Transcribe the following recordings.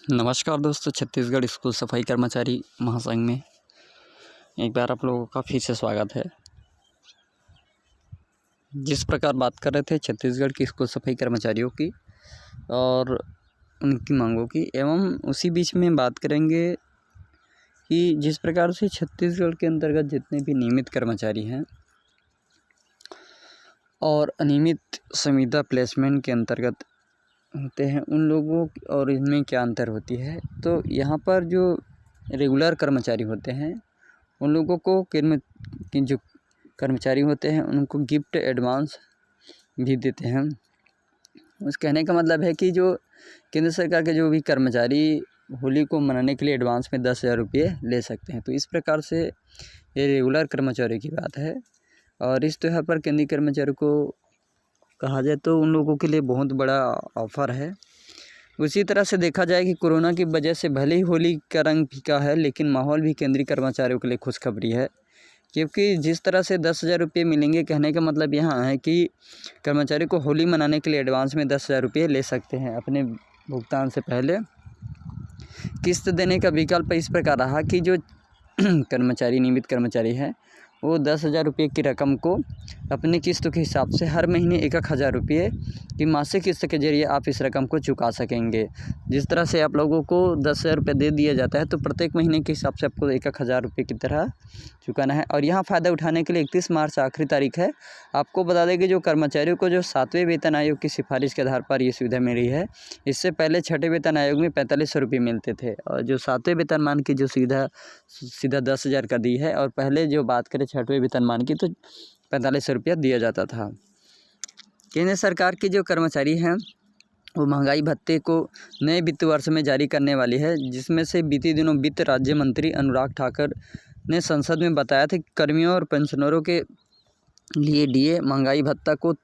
नमस्कार दोस्तों, छत्तीसगढ़ स्कूल सफाई कर्मचारी महासंघ में एक बार आप लोगों का फिर से स्वागत है। जिस प्रकार बात कर रहे थे छत्तीसगढ़ की स्कूल सफाई कर्मचारियों की और उनकी मांगों की, एवं उसी बीच में बात करेंगे कि जिस प्रकार से छत्तीसगढ़ के अंतर्गत जितने भी नियमित कर्मचारी हैं और अनियमित संविदा प्लेसमेंट के अंतर्गत होते हैं, उन लोगों और इनमें क्या अंतर होती है। तो यहाँ पर जो रेगुलर कर्मचारी होते हैं उन लोगों को जो कर्मचारी होते हैं उनको गिफ्ट एडवांस भी देते हैं। उस कहने का मतलब है कि जो केंद्र सरकार के जो भी कर्मचारी होली को मनाने के लिए एडवांस में 10,000 रुपये ले सकते हैं। तो इस प्रकार से ये रेगुलर कर्मचारी की बात है। और इस त्यौहार पर केंद्रीय कर्मचारी को कहा जाए तो उन लोगों के लिए बहुत बड़ा ऑफ़र है। उसी तरह से देखा जाए कि कोरोना की वजह से भले ही होली का रंग फीका है, लेकिन माहौल भी केंद्रीय कर्मचारियों के लिए खुशखबरी है, क्योंकि जिस तरह से 10,000 रुपये मिलेंगे, कहने का मतलब यहाँ है कि कर्मचारी को होली मनाने के लिए एडवांस में 10,000 रुपये ले सकते हैं अपने भुगतान से पहले। किस्त देने का विकल्प इस प्रकार रहा कि जो कर्मचारी नियमित कर्मचारी है वो 10,000 रुपये की रकम को अपने किस्त के हिसाब से हर महीने 1,000 रुपये की मासिक किस्त के जरिए आप इस रकम को चुका सकेंगे। जिस तरह से आप लोगों को 10,000 रुपये दे दिया जाता है, तो प्रत्येक महीने के हिसाब से आपको 1,000 रुपये की तरह चुकाना है। और यहाँ फ़ायदा उठाने के लिए 31 मार्च आखिरी तारीख है। आपको बता दें कि जो कर्मचारियों को जो 7वें वेतन आयोग की सिफारिश के आधार पर ये सुविधा मिली है। इससे पहले 6ठे वेतन आयोग में 4500 रुपये मिलते थे, और जो 7वें वेतनमान की जो सुविधा सीधा 10,000 का दी है। और पहले जो बात करें 6ठवें वेतनमान की, तो 4500 रुपया दिया जाता था। केंद्र सरकार के जो कर्मचारी हैं वो महंगाई भत्ते को नए वित्त वर्ष में जारी करने वाली है, जिसमें से बीते दिनों वित्त राज्य मंत्री अनुराग ठाकुर ने संसद में बताया था कि कर्मियों और पेंशनरों के लिए डीए महंगाई भत्ता को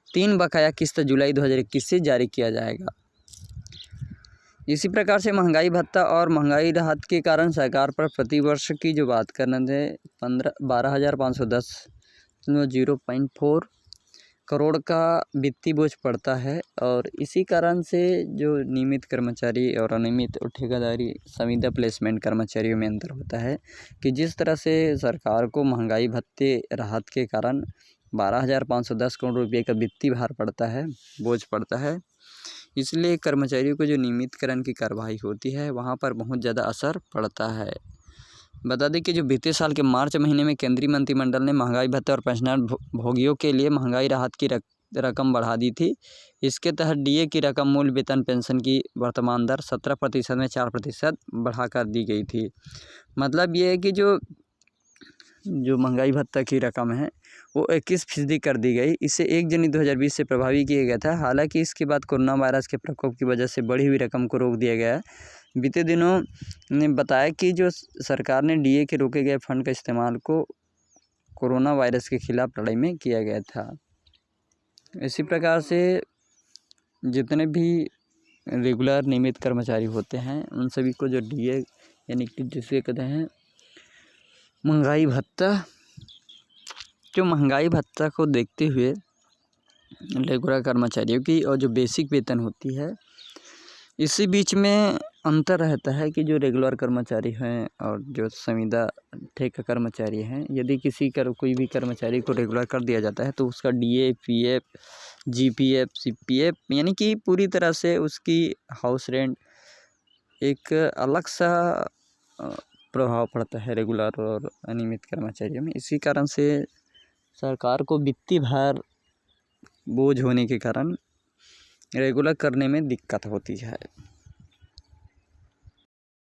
3 बकाया किस्त जुलाई 2021 से जारी किया जाएगा। इसी प्रकार से महंगाई भत्ता और महंगाई राहत के कारण सरकार पर प्रतिवर्ष की जो बात करने थे 12,510.04 करोड़ का वित्तीय बोझ पड़ता है। और इसी कारण से जो नियमित कर्मचारी और अनियमित और ठेकेदारी संविदा प्लेसमेंट कर्मचारियों में अंतर होता है कि जिस तरह से सरकार को महंगाई भत्ते राहत के कारण 12,510 करोड़ रुपये का वित्तीय भार पड़ता है, बोझ पड़ता है, इसलिए कर्मचारियों को जो नियमितकरण की कार्रवाई होती है वहाँ पर बहुत ज़्यादा असर पड़ता है। बता दें कि जो बीते साल के मार्च महीने में केंद्रीय मंत्रिमंडल ने महंगाई भत्ते और पेंशनर भोगियों के लिए महंगाई राहत की रकम बढ़ा दी थी। इसके तहत डीए की रकम मूल वेतन पेंशन की वर्तमान दर 17% में 4% बढ़ाकर दी गई थी। मतलब ये है कि जो महंगाई भत्ता की रकम है वो 21% कर दी गई। इसे 1 जनवरी 2020 से प्रभावी किया गया था। हालांकि इसके बाद कोरोना वायरस के प्रकोप की वजह से बढ़ी हुई रकम को रोक दिया गया है। बीते दिनों ने बताया कि जो सरकार ने डीए के रोके गए फंड का इस्तेमाल को कोरोना वायरस के खिलाफ लड़ाई में किया गया था। इसी प्रकार से जितने भी रेगुलर नियमित कर्मचारी होते हैं उन सभी को जो डीए यानी कि जिसे कहते हैं महंगाई भत्ता, जो महंगाई भत्ता को देखते हुए रेगुलर कर्मचारियों की और जो बेसिक वेतन होती है इसी बीच में अंतर रहता है कि जो रेगुलर कर्मचारी हैं और जो संविदा ठेका कर्मचारी हैं, यदि कोई भी कर्मचारी को रेगुलर कर दिया जाता है तो उसका डीए, पीएफ, जीपीएफ, सीपीएफ यानी कि पूरी तरह से उसकी हाउस रेंट एक अलग सा प्रभाव पड़ता है रेगुलर और अनियमित कर्मचारियों में। इसी कारण से सरकार को वित्तीय भार बोझ होने के कारण रेगुलर करने में दिक्कत होती है।